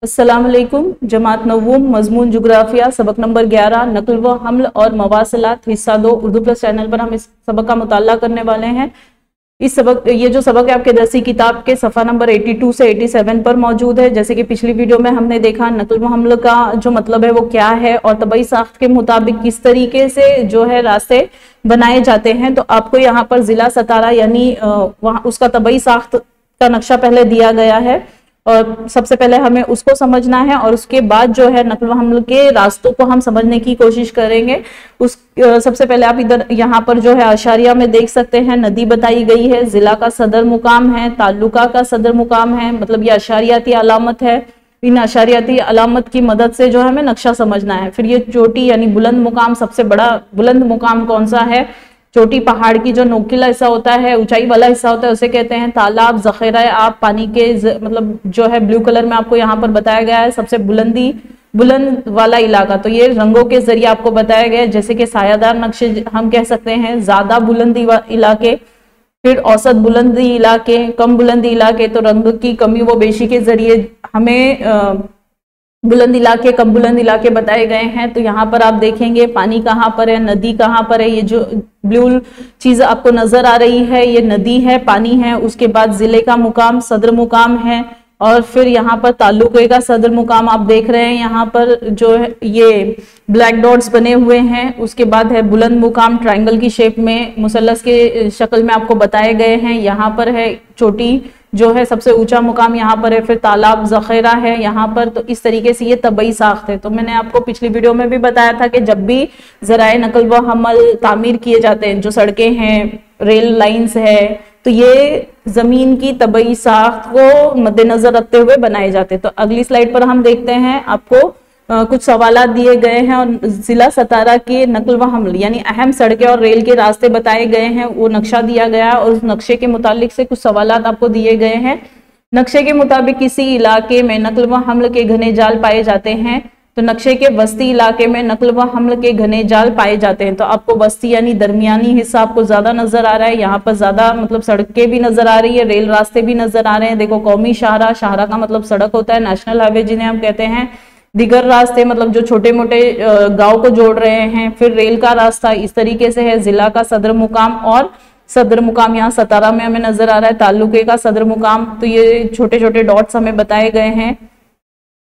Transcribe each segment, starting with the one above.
अस्सलाम वालेकुम। जमात नवूम मजमून जुग्राफिया सबक नंबर 11 नकल व हमल और मवासलात हिस्सा 2 उर्दू प्लस चैनल पर हम इस सबक का मुताला करने वाले हैं। ये जो सबक है आपके दरसी किताब के सफ़ा नंबर 82 से 87 पर मौजूद है। जैसे कि पिछली वीडियो में हमने देखा नकल व हमल का जो मतलब है वो क्या है और तबई साख्त के मुताबिक किस तरीके से जो है रास्ते बनाए जाते हैं। तो आपको यहाँ पर जिला सतारा यानी वहाँ उसका तबई साख्त का नक्शा पहले दिया गया है और सबसे पहले हमें उसको समझना है और उसके बाद जो है नकल व हमल के रास्तों को हम समझने की कोशिश करेंगे। सबसे पहले आप इधर यहाँ पर जो है अशारिया में देख सकते हैं नदी बताई गई है, जिला का सदर मुकाम है, ताल्लुका का सदर मुकाम है, मतलब ये अशारियाती अलामत है। इन अशारियाती अलामत की मदद से जो है हमें नक्शा समझना है। फिर ये चोटी यानी बुलंद मुकाम, सबसे बड़ा बुलंद मुकाम कौन सा है? चोटी पहाड़ की जो नोकीला हिस्सा होता है, ऊंचाई वाला हिस्सा होता है, उसे कहते हैं तालाब, जखेरा आप पानी के मतलब जो है ब्लू कलर में आपको यहाँ पर बताया गया है सबसे बुलंद वाला इलाका। तो ये रंगों के जरिए आपको बताया गया है, जैसे कि सायादार नक्शे हम कह सकते हैं, ज्यादा बुलंदी इलाके, फिर औसत बुलंदी इलाके, कम बुलंदी इलाके। तो रंग की कमी व बेशी के जरिए हमें बुलंद इलाके कम बुलंद इलाके बताए गए हैं। तो यहाँ पर आप देखेंगे पानी कहाँ पर है, नदी कहाँ पर है। ये जो ब्लू चीज आपको नजर आ रही है ये नदी है, पानी है। उसके बाद जिले का मुकाम सदर मुकाम है और फिर यहाँ पर ताल्लुके का सदर मुकाम आप देख रहे हैं, यहाँ पर जो है ये ब्लैक डॉट्स बने हुए हैं। उसके बाद है बुलंद मुकाम, ट्रायंगल की शेप में मुसल्लस के शक्ल में आपको बताए गए हैं। यहाँ पर है चोटी जो है सबसे ऊंचा मुकाम यहाँ पर है, फिर तालाब जखेरा है यहाँ पर। तो इस तरीके से ये तबई साख्त है। तो मैंने आपको पिछली वीडियो में भी बताया था कि जब भी जराए नकल व हमल तामीर किए जाते हैं, जो सड़कें हैं, रेल लाइंस है, तो ये जमीन की तबई साख्त को मद्देनजर रखते हुए बनाए जाते हैं। तो अगली स्लाइड पर हम देखते हैं, आपको कुछ सवालात दिए गए हैं और जिला सतारा के नकल व हमल यानी अहम सड़कें और रेल के रास्ते बताए गए हैं, वो नक्शा दिया गया है और उस नक्शे के मुतालिक से कुछ सवालात आपको दिए गए हैं। नक्शे के मुताबिक किसी इलाके में नकल व हमल के घने जाल पाए जाते हैं। तो नक्शे के वस्ती इलाके में नकल व हमल के घने जाल पाए जाते हैं। तो आपको वस्ती यानी दरमियानी हिस्सा आपको ज्यादा नजर आ रहा है, यहाँ पर ज्यादा मतलब सड़कें भी नजर आ रही है, रेल रास्ते भी नजर आ रहे हैं। देखो कौमी शाहरा का मतलब सड़क होता है, नेशनल हाईवे जिन्हें हम कहते हैं। दिगर रास्ते मतलब जो छोटे मोटे गांव को जोड़ रहे हैं। फिर रेल का रास्ता इस तरीके से है, जिला का सदर मुकाम और सदर मुकाम यहाँ सतारा में हमें नजर आ रहा है, ताल्लुके का सदर मुकाम। तो ये छोटे छोटे डॉट्स हमें बताए गए हैं।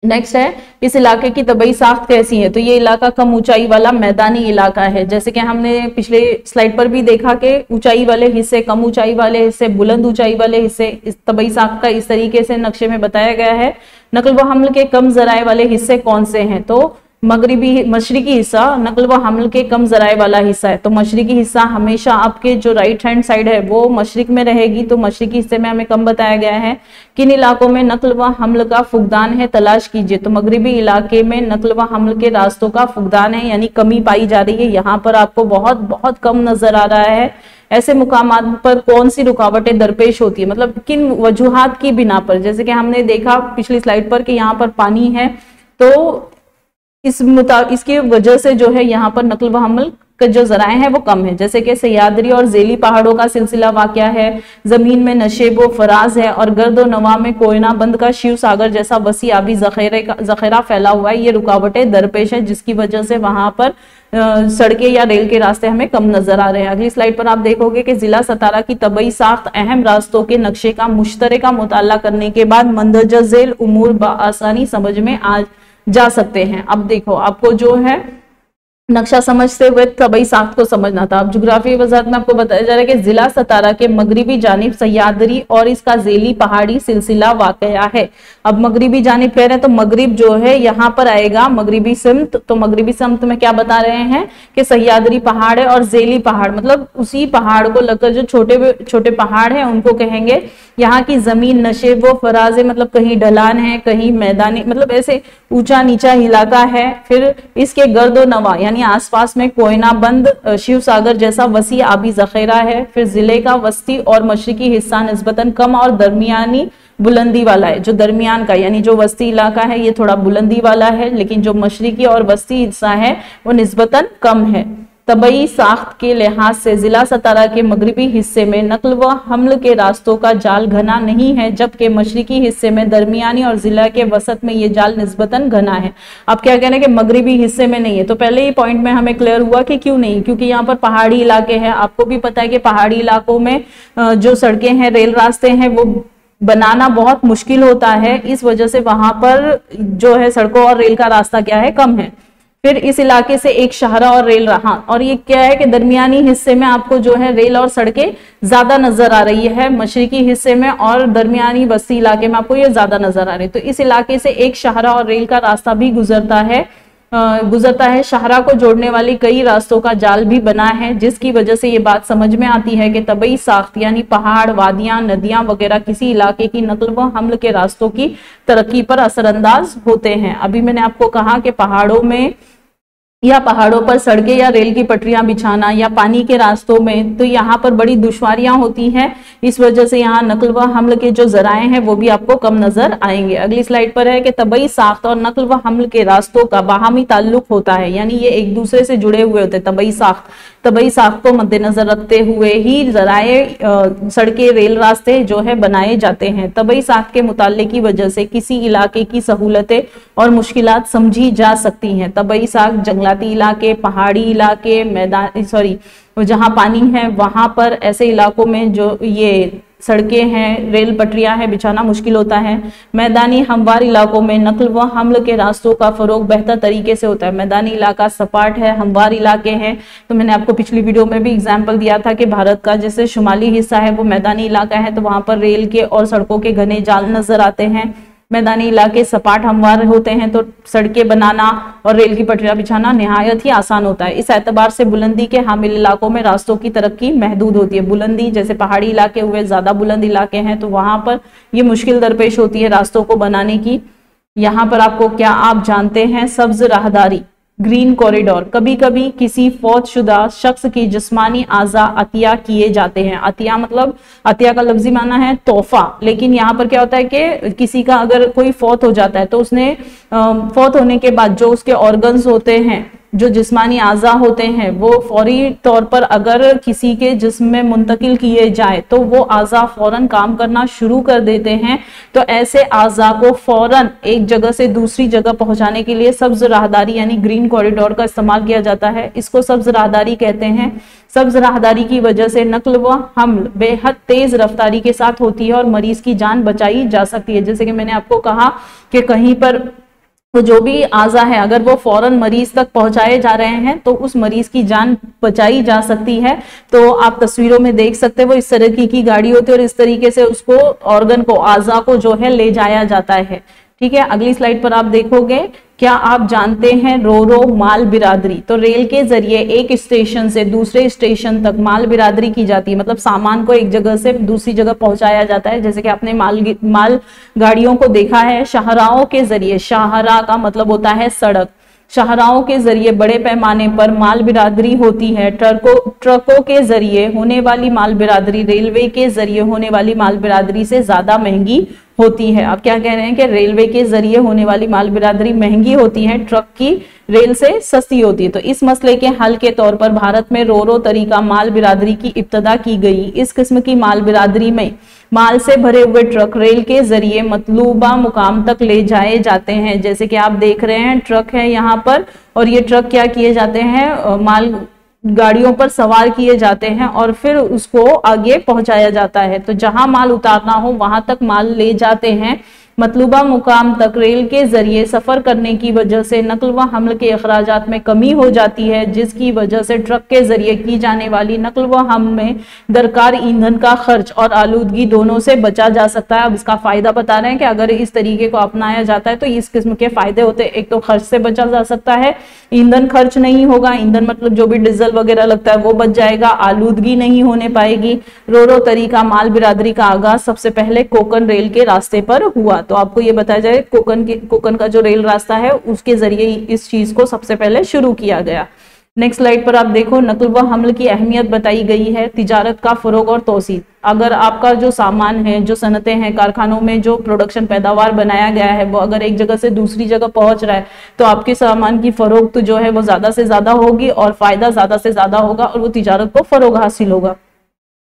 नेक्स्ट है इस इलाके की तबई साख्त कैसी है? तो ये इलाका कम ऊंचाई वाला मैदानी इलाका है। जैसे कि हमने पिछले स्लाइड पर भी देखा कि ऊंचाई वाले हिस्से, कम ऊंचाई वाले हिस्से, बुलंद ऊंचाई वाले हिस्से, इस तबई साख्त का इस तरीके से नक्शे में बताया गया है। नकल व हमल के कम जराए वाले हिस्से कौन से हैं? तो मगरिबी मशरिकी हिस्सा नकल व हमल के कम जराए वाला हिस्सा है। तो मशरिकी हिस्सा हमेशा आपके जो राइट हैंड साइड है वो मशरिक में रहेगी। तो मशरिकी हिस्से में हमें कम बताया गया है। किन इलाकों में नकल व हमल का फुकदान है तलाश कीजिए। तो मगरिबी इलाके में नकल व हमल के रास्तों का फुकदान है यानी कमी पाई जा रही है। यहाँ पर आपको बहुत बहुत कम नजर आ रहा है। ऐसे मुकामात पर कौन सी रुकावटें दरपेश होती है, मतलब किन वजूहात की बिना पर? जैसे कि हमने देखा पिछली स्लाइड पर कि यहाँ पर पानी है, तो इसकी वजह से जो है यहाँ पर नकल व हमल के जो जराए हैं वो कम है। जैसे कि सह्याद्री और झेली पहाड़ों का सिलसिला वाक़या है, जमीन में नशेब व फराज है और गर्दो नवा में कोयना बंद का शिव सागर जैसा वसी आबी जखेरा फैला हुआ है। ये रुकावटें दरपेश है जिसकी वजह से वहां पर सड़कें या रेल के रास्ते हमें कम नजर आ रहे हैं। अगली स्लाइड पर आप देखोगे कि जिला सतारा की तबई साख्त अहम रास्तों के नक्शे का मुश्तरका मुताला करने के बाद मंदरजा झेल उमूर बआसानी समझ में आ जा सकते हैं। अब देखो आपको जो है नक्शा समझते हुए तबई साख्त को समझना था। अब जुग्राफी वजाहत में आपको बताया जा रहा है कि जिला सतारा के मगरिबी जानिब सह्याद्री और इसका झेली पहाड़ी सिलसिला वाकया है। अब मगरिबी जानिब कह रहे हैं तो मगरिब जो है यहाँ पर आएगा मगरिबी सिमत। तो मगरिबी सिमत में क्या बता रहे हैं कि सह्याद्री पहाड़ है और झेली पहाड़ मतलब उसी पहाड़ को लगकर जो छोटे छोटे पहाड़ है उनको कहेंगे। यहाँ की जमीन नशेब व फराज है, मतलब कहीं ढलान है कहीं मैदानी, मतलब ऐसे ऊंचा नीचा इलाका है। फिर इसके गर्दो नवा यानी आसपास में कोयना बंद शिव सागर जैसा वसी आबी जखेरा है। फिर जिले का वस्ती और मशरिकी हिस्सा निस्बतन कम और दरमियानी बुलंदी वाला है। जो दरमियान का यानी जो वस्ती इलाका है ये थोड़ा बुलंदी वाला है, लेकिन जो मशरिकी और वस्ती हिस्सा है वो निस्बतन कम है। तबई साख्त के लिहाज से जिला सतारा के मगरबी हिस्से में नकल व हमल के रास्तों का जाल घना नहीं है, जबकि मशरिकी हिस्से में दरमियानी और जिला के वसत में ये जाल निस्बतन घना है। अब क्या कहना है कि मगरबी हिस्से में नहीं है, तो पहले ही पॉइंट में हमें क्लियर हुआ कि क्यों नहीं, क्योंकि यहाँ पर पहाड़ी इलाके हैं। आपको भी पता है कि पहाड़ी इलाकों में जो सड़कें हैं, रेल रास्ते हैं, वो बनाना बहुत मुश्किल होता है। इस वजह से वहां पर जो है सड़कों और रेल का रास्ता क्या है, कम है। फिर इस इलाके से एक शाहरा और रेल रहा, और ये क्या है कि दरमियानी हिस्से में आपको जो है रेल और सड़कें ज्यादा नजर आ रही है, मशरिकी हिस्से में और दरमियानी बस्ती इलाके में आपको ये ज्यादा नजर आ रही है। तो इस इलाके से एक शाहरा और रेल का रास्ता भी गुजरता है। शाहरा को जोड़ने वाली कई रास्तों का जाल भी बना है, जिसकी वजह से ये बात समझ में आती है कि तबई साख्त यानी पहाड़, वादियां, नदियां वगैरह किसी इलाके की नकल व हमल के रास्तों की तरक्की पर असरअंदाज होते हैं। अभी मैंने आपको कहा कि पहाड़ों में या पहाड़ों पर सड़कें या रेल की पटरियां बिछाना या पानी के रास्तों में, तो यहाँ पर बड़ी दुश्वारियां होती हैं। इस वजह से यहाँ नकल व हमल के जो जराए हैं वो भी आपको कम नजर आएंगे। अगली स्लाइड पर है कि तबई साख्त और नकल व हमल के रास्तों का बाहमी ताल्लुक होता है, यानी ये एक दूसरे से जुड़े हुए होते हैं। तबई साख्त को मद्देनजर रखते हुए ही जराए सड़कें, रेल रास्ते जो है बनाए जाते हैं। तबई साख्त के मुताले की वजह से किसी इलाके की सहूलतें और मुश्किलात समझी जा सकती हैं। तबई साख्त जंगलाती इलाके, पहाड़ी इलाके, जहां पानी है वहां पर ऐसे इलाकों में जो ये सड़कें हैं, रेल पटरियां हैं, बिछाना मुश्किल होता है। मैदानी हमवार इलाकों में नकल व हमल के रास्तों का फरोग बेहतर तरीके से होता है। मैदानी इलाका सपाट है, हमवार इलाके हैं, तो मैंने आपको पिछली वीडियो में भी एग्जाम्पल दिया था कि भारत का जैसे शुमाली हिस्सा है वो मैदानी इलाका है, तो वहां पर रेल के और सड़कों के घने जाल नजर आते हैं। मैदानी इलाके सपाट हमवार होते हैं, तो सड़कें बनाना और रेल की पटरियां बिछाना निहायत ही आसान होता है। इस एतबार से बुलंदी के हामिल इलाकों में रास्तों की तरक्की महदूद होती है। बुलंदी जैसे पहाड़ी इलाके हुए, ज्यादा बुलंद इलाके हैं, तो वहां पर ये मुश्किल दरपेश होती है रास्तों को बनाने की। यहाँ पर आपको क्या आप जानते हैं, सब्ज राहदारी, ग्रीन कॉरिडोर, कभी कभी किसी फौतशुदा शख्स की जिस्मानी आज़ा अतिया किए जाते हैं। अतिया मतलब, अतिया का लफ्जी माना है तोहफा, लेकिन यहाँ पर क्या होता है कि किसी का अगर कोई फौत हो जाता है तो उसने फौत होने के बाद जो उसके ऑर्गन्स होते हैं, जो जिस्मानी आज़ा होते हैं, वो फौरी तौर पर अगर किसी के जिस्म में मुंतकिल किए जाए तो वो आज़ा फौरन काम करना शुरू कर देते हैं। तो ऐसे आज़ा को फौरन एक जगह से दूसरी जगह पहुंचाने के लिए सब्ज राहदारी यानी ग्रीन कॉरिडोर का इस्तेमाल किया जाता है। इसको सब्ज राहदारी कहते हैं। सब्ज राहदारी की वजह से नकल व हमल बेहद तेज रफ्तारी के साथ होती है और मरीज की जान बचाई जा सकती है। जैसे कि मैंने आपको कहा कि कहीं पर तो जो भी आज़ा है अगर वो फौरन मरीज तक पहुंचाए जा रहे हैं तो उस मरीज की जान बचाई जा सकती है। तो आप तस्वीरों में देख सकते हैं वो इस तरह की गाड़ी होती है और इस तरीके से उसको ऑर्गन को, आज़ा को जो है ले जाया जाता है। ठीक है, अगली स्लाइड पर आप देखोगे, क्या आप जानते हैं रोरो माल बिरादरी, तो रेल के जरिए एक स्टेशन से दूसरे स्टेशन तक माल बिरादरी की जाती है, मतलब सामान को एक जगह से दूसरी जगह पहुंचाया जाता है। जैसे कि आपने माल गाड़ियों को देखा है शाहराओं के जरिए, शाहरा का मतलब होता है सड़क, शाहराओं के जरिए बड़े पैमाने पर माल बिरादरी होती है। ट्रकों के जरिए होने वाली माल बिरादरी रेलवे के जरिए होने वाली माल बिरादरी से ज्यादा महंगी होती है। अब क्या कह रहे हैं कि रेलवे के जरिए होने वाली माल बिरादरी महंगी होती है, ट्रक की रेल से सस्ती होती है। तो इस मसले के हल के तौर पर भारत में रोरो तरीका माल बिरादरी की इब्तदा की गई। इस किस्म की माल बिरादरी में माल से भरे हुए ट्रक रेल के जरिए मतलूबा मुकाम तक ले जाए जाते हैं। जैसे कि आप देख रहे हैं ट्रक है यहाँ पर, और ये ट्रक क्या किए जाते हैं, माल गाड़ियों पर सवार किए जाते हैं और फिर उसको आगे पहुंचाया जाता है। तो जहां माल उतारना हो वहां तक माल ले जाते हैं। मतलूबा मुकाम तक रेल के जरिए सफर करने की वजह से नकल व हमल के अखराजात में कमी हो जाती है, जिसकी वजह से ट्रक के जरिए की जाने वाली नकल व हमल में दरकार ईंधन का खर्च और आलूदगी दोनों से बचा जा सकता है। अब इसका फायदा बता रहे हैं कि अगर इस तरीके को अपनाया जाता है तो इस किस्म के फायदे होते हैं। एक तो खर्च से बचा जा सकता है, ईंधन खर्च नहीं होगा, ईंधन मतलब जो भी डीजल वगैरह लगता है वो बच जाएगा, आलूदगी नहीं होने पाएगी। रोरो तरीका माल बिरादरी का आगाज सबसे पहले कोकन रेल के रास्ते पर हुआ। तो आपको ये बताया जाए कोकन का जो रेल रास्ता है उसके जरिए इस चीज को सबसे पहले शुरू किया गया। नेक्स्ट स्लाइड पर आप देखो, नकल व हमल की अहमियत बताई गई है, तिजारत का फरोग और तोसी। अगर आपका जो सामान है, जो सनतें हैं, कारखानों में जो प्रोडक्शन पैदावार बनाया गया है, वो अगर एक जगह से दूसरी जगह पहुंच रहा है तो आपके सामान की फरोख्त जो है वो ज्यादा से ज्यादा होगी और फायदा ज्यादा से ज्यादा होगा और वो तिजारत को फरोग हासिल होगा।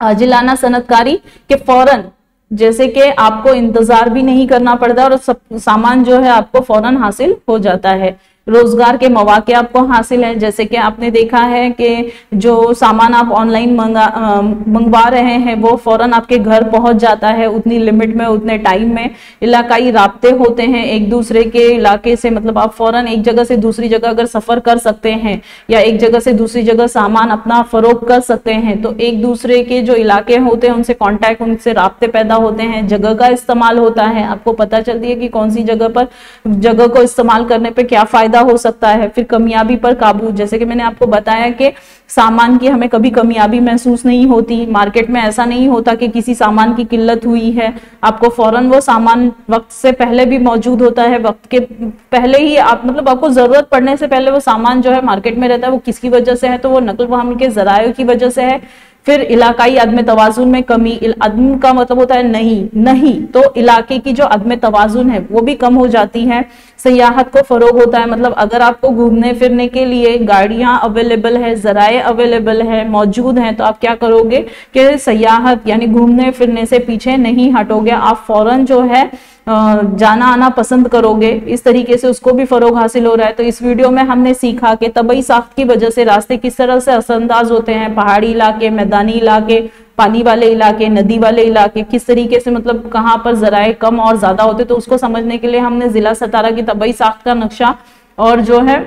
आजिलाना सनतकारी के फौरन, जैसे कि आपको इंतजार भी नहीं करना पड़ता और सब सामान जो है आपको फौरन हासिल हो जाता है। रोजगार के मौके आपको हासिल है, जैसे कि आपने देखा है कि जो सामान आप ऑनलाइन मंगवा रहे हैं वो फौरन आपके घर पहुंच जाता है, उतनी लिमिट में, उतने टाइम में। इलाकाई राब्ते होते हैं एक दूसरे के इलाके से, मतलब आप फौरन एक जगह से दूसरी जगह अगर सफर कर सकते हैं या एक जगह से दूसरी जगह सामान अपना फरोख्त कर सकते हैं तो एक दूसरे के जो इलाके होते हैं उनसे कांटेक्ट, उनसे राब्ते पैदा होते हैं। जगह का इस्तेमाल होता है, आपको पता चलती है कि कौन सी जगह पर, जगह को इस्तेमाल करने पे क्या फायदा हो सकता है। फिर कमियाबी पर काबू, जैसे कि मैंने आपको बताया कि सामान की हमें कभी कमियाबी महसूस नहीं होती, मार्केट में ऐसा नहीं होता कि किसी सामान की किल्लत हुई है, आपको फौरन वो सामान वक्त से पहले भी मौजूद होता है, वक्त के पहले ही आप, मतलब आपको जरूरत पड़ने से पहले वो सामान जो है मार्केट में रहता है। वो किसकी वजह से है, तो वो नकल व हमल के जराये की वजह से है। फिर इलाकाई अदम तवाजुन में कमी, अदम का मतलब होता है नहीं, तो इलाके की जो अदम तवाजुन है वो भी कम हो जाती है। सयाहत को फरोग होता है, मतलब अगर आपको घूमने फिरने के लिए गाड़ियां अवेलेबल है, जराए अवेलेबल है, मौजूद हैं, तो आप क्या करोगे कि सयाहत यानी घूमने फिरने से पीछे नहीं हटोगे, आप फौरन जो है जाना आना पसंद करोगे। इस तरीके से उसको भी फरोग हासिल हो रहा है। तो इस वीडियो में हमने सीखा कि तबई साख्त की वजह से रास्ते किस तरह से असरअंदाज होते हैं, पहाड़ी इलाके, मैदानी इलाके, पानी वाले इलाके, नदी वाले इलाके, किस तरीके से, मतलब कहाँ पर जराए कम और ज्यादा होते। तो उसको समझने के लिए हमने जिला सतारा की तबई साख्त का नक्शा और जो है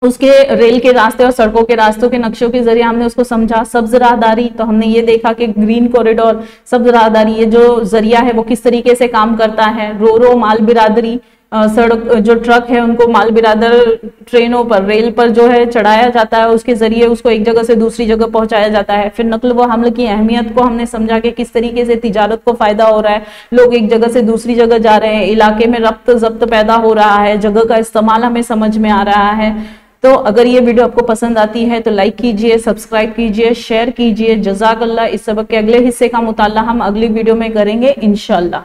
उसके रेल के रास्ते और सड़कों के रास्तों के नक्शों के जरिए हमने उसको समझा। सब्ज राहदारी, तो हमने ये देखा कि ग्रीन कॉरिडोर, सब्ज राहदारी, ये जो जरिया है वो किस तरीके से काम करता है। रो माल बिरादरी, सड़क जो ट्रक है उनको माल बिरादर ट्रेनों पर, रेल पर जो है चढ़ाया जाता है, उसके जरिए उसको एक जगह से दूसरी जगह पहुंचाया जाता है। फिर नकल व हमल की अहमियत को हमने समझा कि किस तरीके से तिजारत को फायदा हो रहा है, लोग एक जगह से दूसरी जगह जा रहे हैं, इलाके में रब्त जब्त पैदा हो रहा है, जगह का इस्तेमाल हमें समझ में आ रहा है। तो अगर ये वीडियो आपको पसंद आती है तो लाइक कीजिए, सब्सक्राइब कीजिए, शेयर कीजिए। जज़ाकल्लाह। इस सबक के अगले हिस्से का मुताला हम अगली वीडियो में करेंगे इंशाअल्लाह।